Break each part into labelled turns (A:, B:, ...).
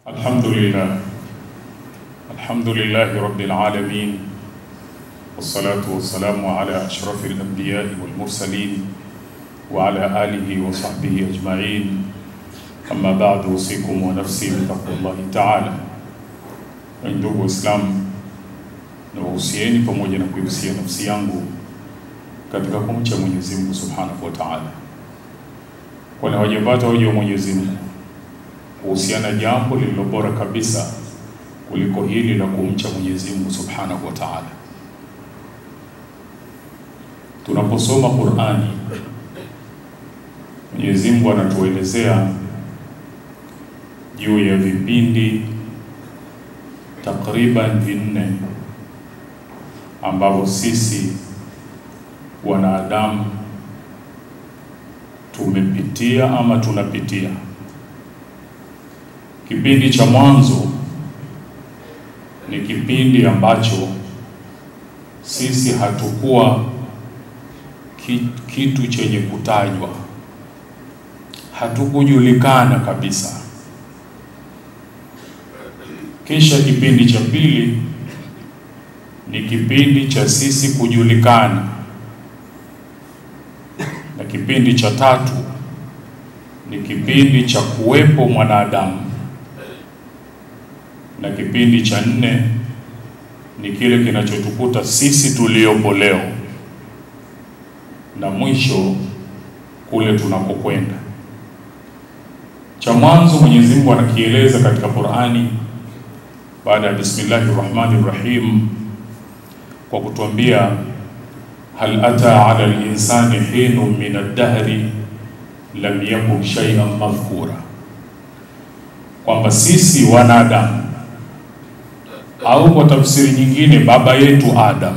A: الحمد لله رب العالمين، والصلاة والسلام على أشرف الأنبياء والمرسلين وعلى آله وصحبه أجمعين. أما بعد، أوصيكم ونفسي بتقوى الله تعالى. Ndugu Waislamu, nawahusieni pamoja na kuihusia nafsi yangu katika kumcha Mwenyezi Mungu Subhanahu wa Ta'ala. Kwani wajibata hoja wa Mwenyezi Mungu kuhusiana jambo lililo bora kabisa kuliko hili la kumcha Mwenyezi Mungu Subhanahu wa Ta'ala. Tunaposoma Qur'ani, Mwenyezi Mungu anatuelezea juu ya vipindi takriban 4 ambavyo sisi wanadamu tumepitia ama tunapitia. Kipindi cha mwanzo ni kipindi ambacho sisi hatukuwa kitu chenye kutajwa, hatukujulikana kabisa. Kisha kipindi cha pili ni kipindi cha sisi kujulikana, na kipindi cha tatu ni kipindi cha kuwepo mwanadamu, na kipindi cha 4 ni kile kinachotukuta sisi tuliopo leo, na mwisho kule tunakokwenda. Cha mwanzo Mwenyezi Mungu anakieleza katika Qur'ani baada ya Bismillahirrahmanirrahim kwa kutuambia, hal ata ala al-insani hinun min ad-dahri lam yakun shay'an madhkura, kwamba sisi wanadamu, au kwa tafsiri nyingine baba yetu Adam,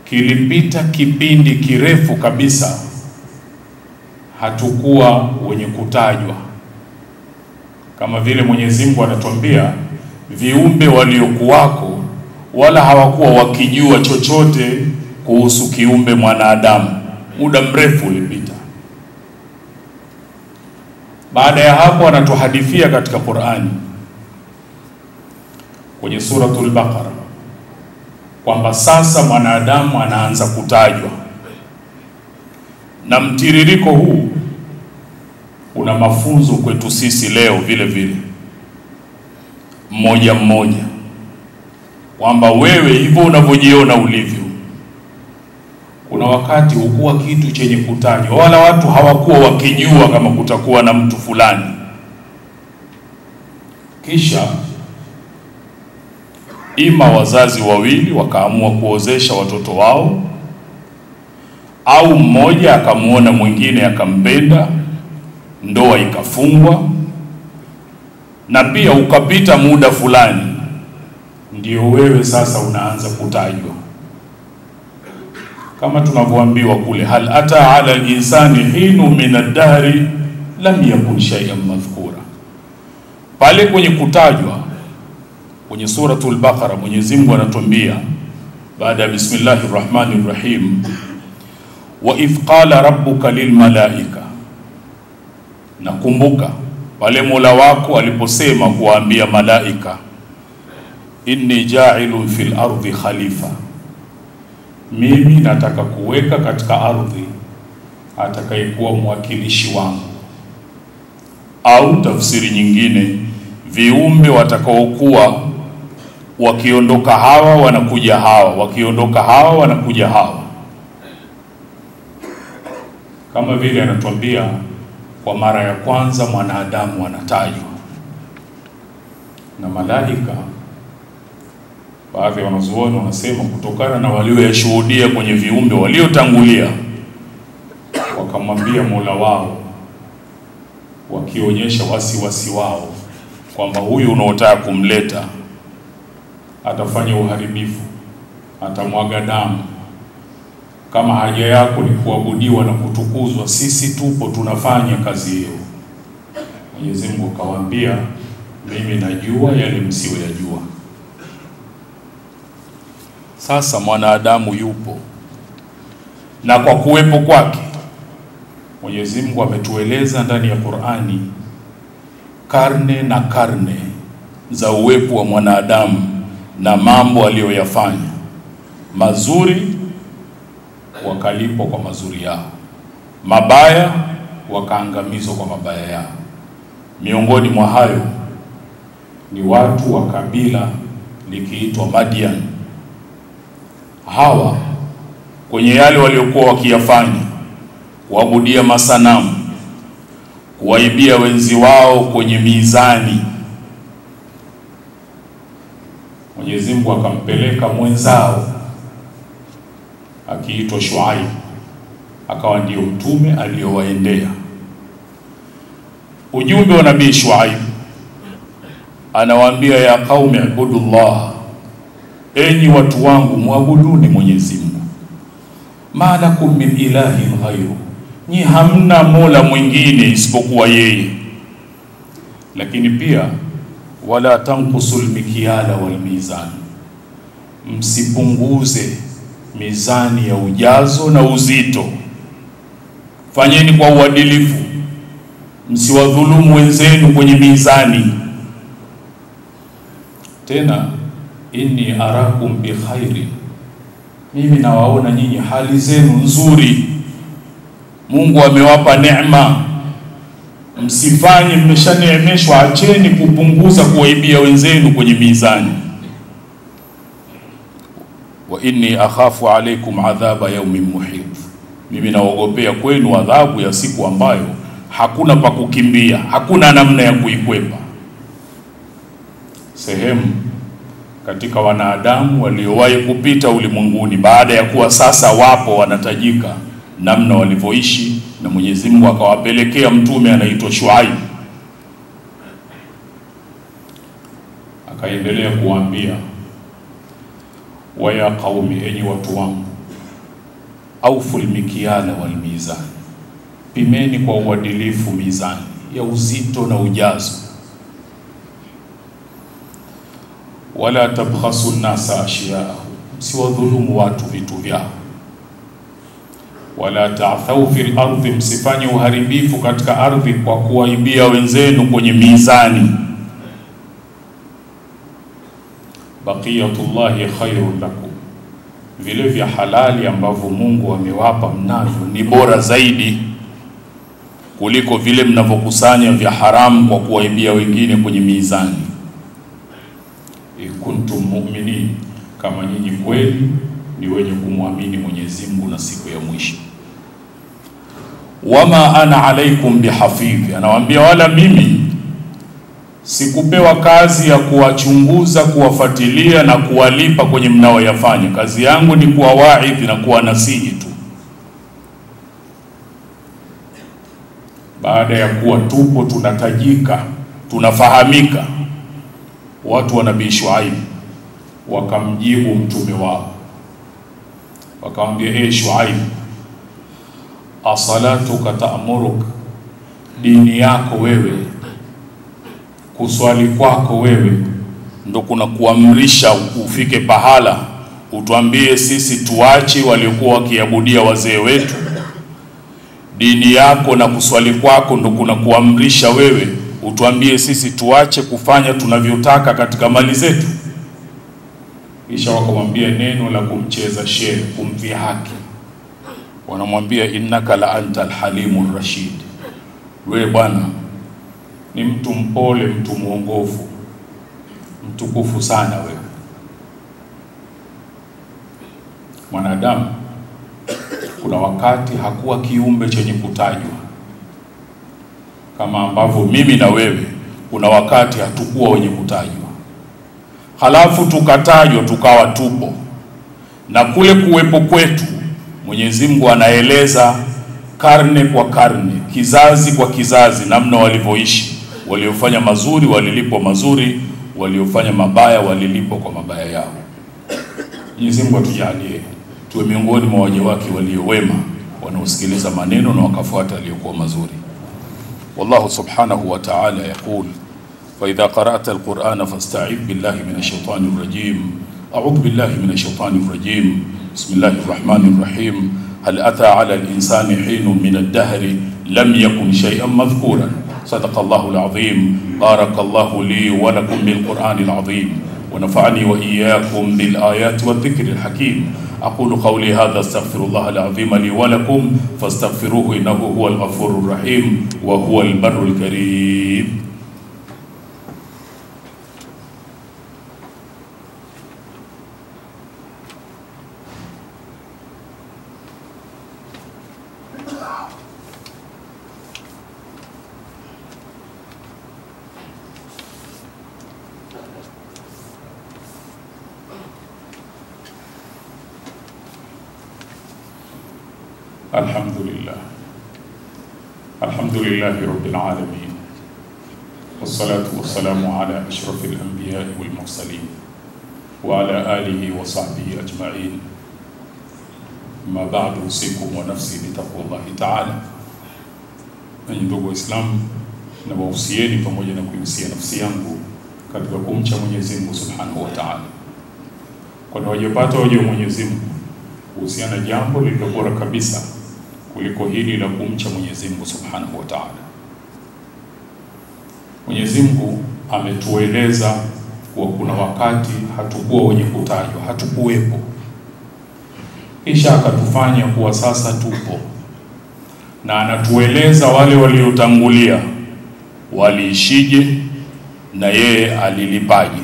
A: kilipita kipindi kirefu kabisa hatukuwa wenye kutajwa. Kama vile Mwenyezi Mungu anatuambia viumbe waliokuwako wala hawakuwa wakijua chochote kuhusu kiumbe mwanadamu, muda mrefu ulipita. Baada ya hapo anatuhadithia katika Qur'ani kwenye suratul Baqara kwamba sasa mwanadamu anaanza kutajwa, na mtiririko huu una mafunzo kwetu sisi leo vile vile, mmoja mmoja, kwamba wewe hivyo unavyojiona ulivyo, kuna wakati hukuwa kitu chenye kutajwa, wala watu hawakuwa wakijua kama kutakuwa na mtu fulani. Kisha ima wazazi wawili wakaamua kuozesha watoto wao, au mmoja akamuona mwingine akampenda, ndoa ikafungwa, na pia ukapita muda fulani, ndio wewe sasa unaanza kutajwa. Kama tunavyoambiwa kule, hal ata ala al-insani hinu min ad-dahri lam yakun shay'an madhkura. Pale kwenye kutajwa kwenye suratul Baqara, Mwenyezi Mungu anatuambia baada ya Bismillahirrahmanirrahim, wa idh qala rabbuka lil malaika, nakumbuka pale Mola wako aliposema kuwaambia malaika, inni ja'ilun fil ardi khalifa, mimi nataka kuweka katika ardhi atakayekuwa mwakilishi wangu. Au tafsiri nyingine, viumbe watakaokuwa wakiondoka hawa wanakuja hawa, wakiondoka hawa wanakuja hawa. Kama vile anatuambia kwa mara ya kwanza mwanadamu anatajwa na malaika. Baadhi ya wanazuoni wanasema kutokana na walioyashuhudia kwenye viumbe waliotangulia, wakamwambia Mola wao wakionyesha wasiwasi wao kwamba huyu unaotaka kumleta atafanya uharibifu, atamwaga damu. Kama haja yako ni kuabudiwa na kutukuzwa, sisi tupo tunafanya kazi hiyo. Mwenyezi Mungu akawaambia, mimi najua yale msiyoyajua. Sasa mwanadamu yupo, na kwa kuwepo kwake Mwenyezi Mungu ametueleza ndani ya Qur'ani karne na karne za uwepo wa mwanadamu na mambo aliyoyafanya mazuri, wakalipwa kwa mazuri yao, mabaya wakaangamizwa kwa mabaya yao. Miongoni mwa hayo ni watu wa kabila likiitwa Madian. Hawa kwenye yale waliokuwa wakiyafanya, kuabudia masanamu, kuwaibia wenzi wao kwenye mizani, Mwenyezi Mungu akampeleka mwenzao akiitwa Shuaib, akawa ndio mtume aliyowaendea. Ujumbe wa Nabii Shuaib anawaambia, ya qaumi ibudullah, enyi watu wangu muabuduni Mwenyezi Mungu, ma lakum min ilahin ghayru, ni hamna mola mwingine isipokuwa yeye. Lakini pia wala tanqusul mikyala wal mizan, msipunguze mizani ya ujazo na uzito, fanyeni kwa uadilifu, msiwadhulumu wenzenu kwenye mizani. Tena inni arakum bi khairi, mimi nawaona nyinyi hali zenu nzuri, Mungu amewapa neema, msifanye mmeshaneemeshwa, acheni kupunguza kuwaibia wenzenu kwenye mizani. Wa inni akhafu alaykum adhaba yawmin muhit, mimi naogopea kwenu adhabu ya siku ambayo hakuna pa kukimbia, hakuna namna ya kuikwepa. Sehemu katika wanadamu waliowahi kupita ulimwenguni, baada ya kuwa sasa wapo wanatajika namna walivyoishi, na Mwenyezi Mungu akawapelekea mtume anaitwa Shuaib, akaendelea kuambia, wa ya qaumi, enyi watu wangu, auful mikyala wal mizan, pimeni kwa uadilifu mizani ya uzito na ujazo, wala tabkhasu an-nasa ashya'ahum, msiwadhulumu watu vitu vyao, wala ta'thau fil ardi, msifanye uharibifu katika ardhi kwa kuwaibia wenzenu kwenye mizani. Baqiyatullahi khairun lakum, vile vya halali ambavyo Mungu amewapa mnavyo ni bora zaidi kuliko vile mnavyokusanya vya haramu kwa kuwaibia wengine kwenye mizani. Kuntum mu'minin, kama nyinyi kweli ni wenye kumwamini Mwenyezi Mungu na siku ya mwisho. Wama ana alaikum bihafidh, anawaambia wala mimi sikupewa kazi ya kuwachunguza, kuwafuatilia na kuwalipa kwenye mnaoyafanya. Kazi yangu ni kuwawaidhi na kuwanasihi tu. Baada ya kuwa tupo tunatajika, tunafahamika, watu wa Nabii Shuaib wakamjibu mtume wao, wakamwambia, Shuaib, asalatuka ta'muruk, dini yako wewe, kuswali kwako wewe ndo kuna kuamrisha ufike pahala utuambie sisi tuache waliokuwa wakiabudia wazee wetu? Dini yako na kuswali kwako ndo kuna kuamrisha wewe utuambie sisi tuache kufanya tunavyotaka katika mali zetu? Kisha wakamwambia neno la kumcheza shere, kumdhihaki. Wanamwambia, innaka la antal halimur rashid, wewe bwana ni mtu mpole, mtu mwongofu, mtukufu sana wewe. Mwanadamu kuna wakati hakuwa kiumbe chenye kutajwa, kama ambavyo mimi na wewe kuna wakati hatukuwa wenye kutajwa, halafu tukatajwa tukawa tupo. Na kule kuwepo kwetu Mwenyezi Mungu anaeleza karne kwa karne, kizazi kwa kizazi, namna walivyoishi. Waliofanya mazuri walilipwa mazuri, waliofanya mabaya walilipwa kwa mabaya yao. Mwenyezi Mungu atujalie tuwe miongoni mwa waja wake walio wema, wanaosikiliza maneno na wakafuata aliyokuwa mazuri. Wallahu subhanahu wa ta'ala yaqul, fa idha qara'ta al-Qur'ana fasta'idh billahi minash shaitanir rajim. A'udhu billahi minash shaitanir rajim. Bismillahir rahmanir rahim. Hal ata 'ala al-insani hinun min ad-dahri lam yakun shay'an madhkuran. Sadaqallahu al-azim. بارك الله لي ولكم بالقرآن العظيم ونفعني وإياكم بالآيات والذكر الحكيم. أقول قولي هذا استغفر الله العظيم لي ولكم فاستغفروه إنه هو الغفور الرحيم وهو البر الكريم. الحمد لله رب العالمين والصلاة والسلام على أشرف الأنبياء والمرسلين وعلى آله وصحبه أجمعين. ما بعد أوصيكم ونفسي بتقوى الله تعالى. Ndugu Waislamu, na wahusieni pamoja na kuihusia nafsi yangu katika kumcha Mwenyezi Mungu Subhanahu wa Ta'ala. Kwani wajapata waje Mwenyezi Mungu kuhusiana jambo lililo bora kabisa kuliko hili la kumcha Mwenyezi Mungu Subhanahu wa Ta'ala. Mwenyezi Mungu ametueleza kuwa kuna wakati hatukuwa wenye kutajwa, hatukuwepo, kisha akatufanya kuwa sasa tupo, na anatueleza wale waliotangulia waliishije na yeye alilipaje.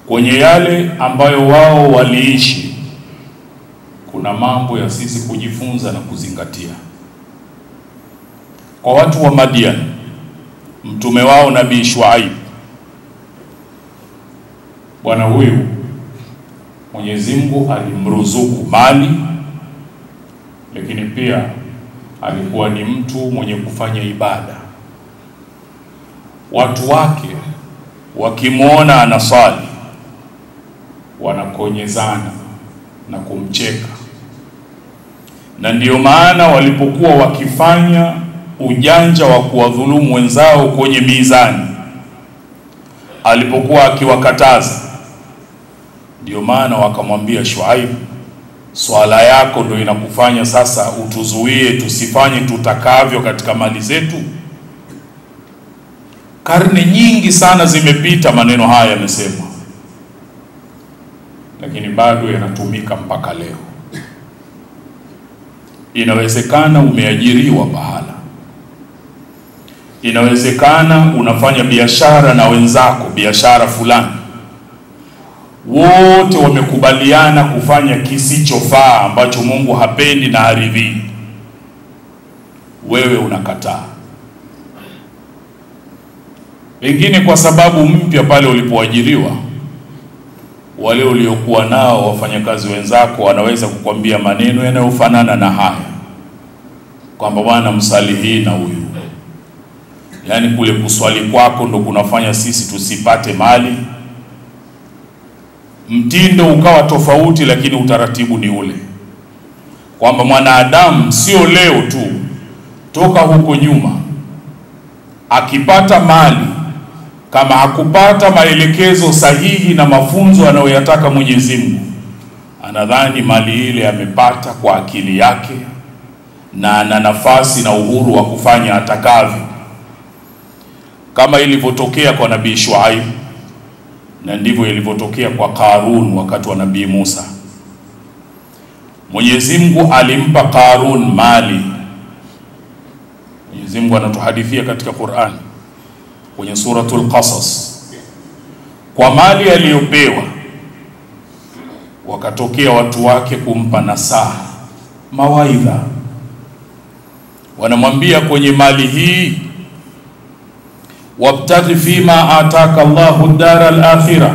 A: Kwenye yale ambayo wao waliishi kuna mambo ya sisi kujifunza na kuzingatia. Kwa watu wa Madian, mtume wao Nabii Shuaib, bwana huyu Mwenyezi Mungu alimruzuku mali, lakini pia alikuwa ni mtu mwenye kufanya ibada. Watu wake wakimwona anasali wanakonyezana na kumcheka, na ndiyo maana walipokuwa wakifanya ujanja wa kuwadhulumu wenzao kwenye mizani, alipokuwa akiwakataza, ndiyo maana wakamwambia Shuaib, swala yako ndio inakufanya sasa utuzuie tusifanye tutakavyo katika mali zetu. Karne nyingi sana zimepita, maneno haya yamesemwa, lakini bado yanatumika mpaka leo. Inawezekana umeajiriwa pahala, inawezekana unafanya biashara na wenzako, biashara fulani, wote wamekubaliana kufanya kisichofaa ambacho Mungu hapendi na haridhii, wewe unakataa. Pengine kwa sababu mpya pale ulipoajiriwa, wale uliokuwa nao wafanyakazi wenzako wanaweza kukwambia maneno yanayofanana na haya, kwamba bwana msali hii na huyu, yani kule kuswali kwako ndo kunafanya sisi tusipate mali. Mtindo ukawa tofauti, lakini utaratibu ni ule, kwamba mwanadamu sio leo tu, toka huko nyuma akipata mali, kama hakupata maelekezo sahihi na mafunzo anayoyataka Mwenyezi Mungu, anadhani mali ile amepata kwa akili yake na ana nafasi na uhuru wa kufanya atakavyo, kama ilivyotokea kwa Nabii Shuaib, na ndivyo ilivyotokea kwa Qarun wakati wa Nabii Musa. Mwenyezi Mungu alimpa Qarun mali. Mwenyezi Mungu anatuhadithia katika Qur'an kwenye suratul Qasas, kwa mali aliyopewa wakatokea watu wake kumpa nasaha, mawaidha. Wanamwambia kwenye mali hii, wabtaghi fima ataka Allahu dara al-akhirah,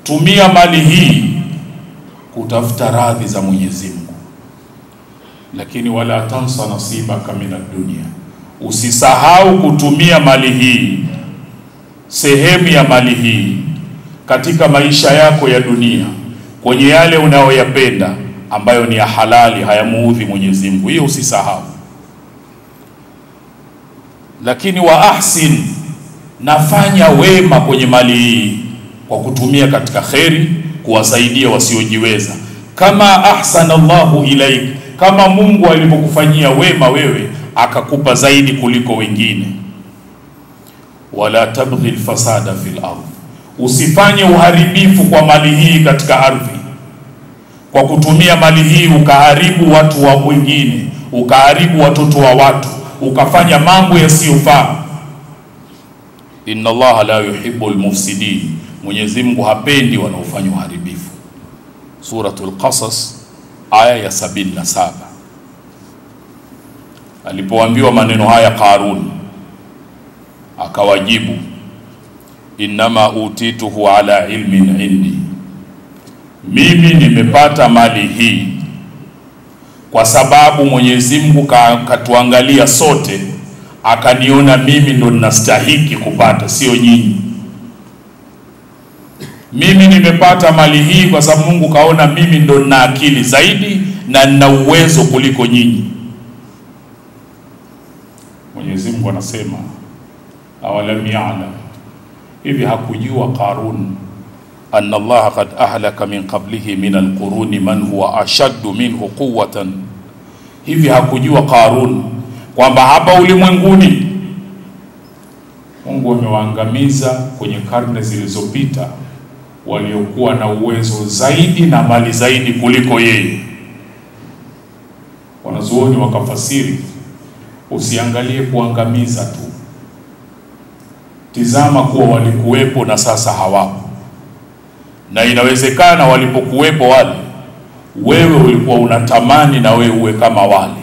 A: tumia mali hii kutafuta radhi za Mwenyezi Mungu, lakini wala tansa nasibaka min ad-dunya, usisahau kutumia mali hii, sehemu ya mali hii katika maisha yako ya dunia, kwenye yale unayoyapenda ambayo ni ya halali, hayamuudhi Mwenyezi Mungu, hiyo usisahau. Lakini wa ahsin, nafanya wema kwenye mali hii kwa kutumia katika kheri, kuwasaidia wasiojiweza, kama ahsana Allahu ilaik, kama Mungu alipokufanyia wema wewe akakupa zaidi kuliko wengine. wala tabghi alfasada fil ardh, usifanye uharibifu kwa mali hii katika ardhi, kwa kutumia mali hii ukaharibu watu wa wengine, ukaharibu watoto wa watu, ukafanya mambo yasiyofaa. Inna Allah la yuhibbu almufsidin, Mwenyezi Mungu hapendi wanaofanya uharibifu. Suratul Qasas aya ya 77. Alipoambiwa maneno haya Qarun akawajibu, innama utituhu ala ilmin indi, mimi nimepata mali hii kwa sababu Mwenyezi Mungu katuangalia sote akaniona mimi ndo ninastahiki kupata, sio nyinyi. Mimi nimepata mali hii kwa sababu Mungu kaona mimi ndo nina akili zaidi na nina uwezo kuliko nyinyi. Mwenyezi Mungu anasema, awalam ya'lam, hivi hakujua Qarun anna Allah qad ahlaka min qablihi min alquruni man huwa ashaddu minhu quwwatan, hivi hakujua Qarun kwamba hapa ulimwenguni Mungu amewaangamiza kwenye karne zilizopita waliokuwa na uwezo zaidi na mali zaidi kuliko yeye. Wanazuoni wakafasiri, usiangalie kuangamiza tu, tizama kuwa walikuwepo na sasa hawapo. Na inawezekana walipokuwepo wale, wewe ulikuwa unatamani na wewe uwe kama wale,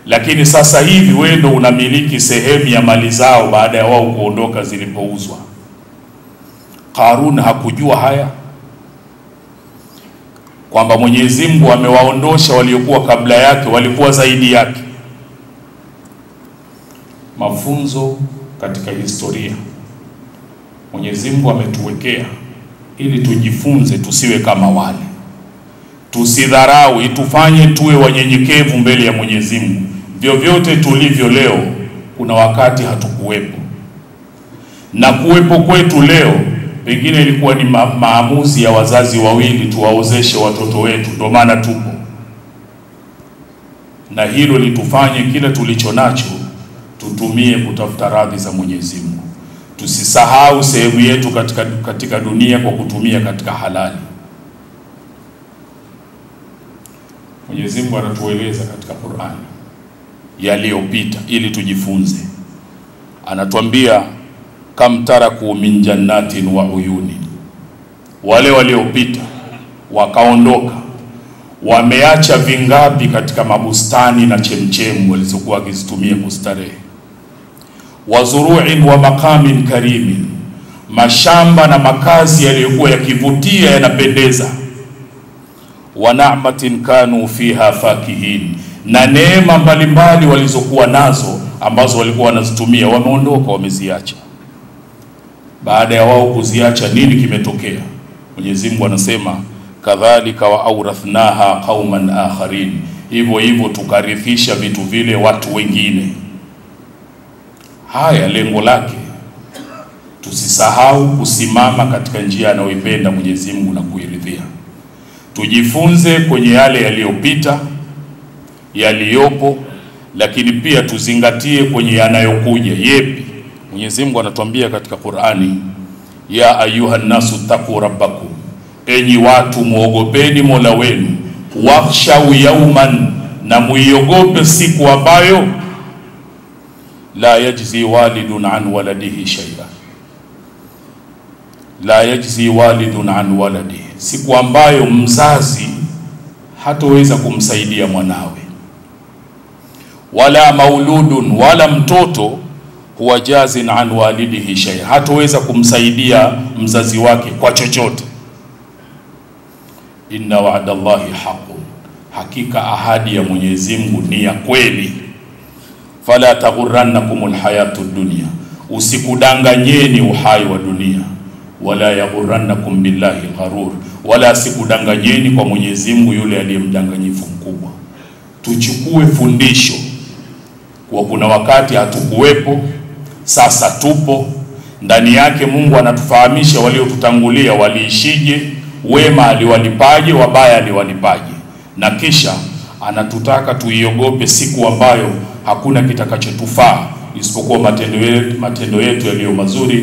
A: lakini sasa hivi wewe ndo unamiliki sehemu ya mali zao baada ya wao kuondoka zilipouzwa. Qarun hakujua haya, kwamba Mwenyezi Mungu amewaondosha waliokuwa kabla yake, walikuwa zaidi yake. Mafunzo katika historia Mwenyezi Mungu ametuwekea ili tujifunze, tusiwe kama wale, tusidharau, itufanye tuwe wanyenyekevu mbele ya Mwenyezi Mungu. Vyovyote tulivyo leo, kuna wakati hatukuwepo, na kuwepo kwetu leo pengine ilikuwa ni maamuzi ya wazazi wawili tuwaozeshe watoto wetu, ndio maana tupo. Na hilo litufanye kila tulicho nacho tutumie kutafuta radhi za Mwenyezi Mungu. Tusisahau sehemu yetu katika dunia kwa kutumia katika halali. Mwenyezi Mungu anatueleza katika Qur'an yaliyopita ili tujifunze. Anatuambia, kam taraku min jannatin wa uyuni, wale waliopita wakaondoka wameacha vingapi katika mabustani na chemchemu walizokuwa wakizitumia kustarehe. Wa zuru'in wa maqamin karimin, mashamba na makazi yaliyokuwa yakivutia yanapendeza. Wa na'matin kanu fiha fakihin, na neema mbalimbali walizokuwa nazo ambazo walikuwa wanazitumia wameondoka, wameziacha. Baada ya wao kuziacha, nini kimetokea? Mwenyezi Mungu anasema, kadhalika wa aurathnaha qauman akharin, hivyo hivyo tukarithisha vitu vile watu wengine. Haya lengo lake tusisahau kusimama katika njia anayoipenda Mwenyezi Mungu na kuiridhia. Tujifunze kwenye yale yaliyopita, yaliyopo, lakini pia tuzingatie kwenye yanayokuja. Yepi? Mwenyezi Mungu anatuambia katika Qur'ani, ya ayuhan nasu taqu rabbakum, enyi watu muogopeni Mola wenu, wakhshaw yawman, na muiogope siku ambayo la yajzi walidun an waladihi shay'an, la yajzi walidun an waladihi, siku ambayo mzazi hataweza kumsaidia mwanawe, wala mauludun, wala mtoto huwa jazin an walidihi shay'an, hataweza kumsaidia mzazi wake kwa chochote. Inna wa'dallahi haqqun, hakika ahadi ya Mwenyezi Mungu ni ya kweli. Fala taghurrannakumul hayatud dunya, usikudanganyeni uhai wa dunia. Wala yaghurrannakum billahi gharur, wala sikudanganyeni kwa Mwenyezi Mungu yule aliyemdanganyifu mkubwa. Tuchukue fundisho kwa kuna wakati hatukuwepo, sasa tupo ndani yake. Mungu anatufahamisha waliotutangulia waliishije, wema aliwalipaje, wabaya aliwalipaje, na kisha anatutaka tuiogope siku ambayo hakuna kitakachotufaa isipokuwa matendo yetu yaliyo mazuri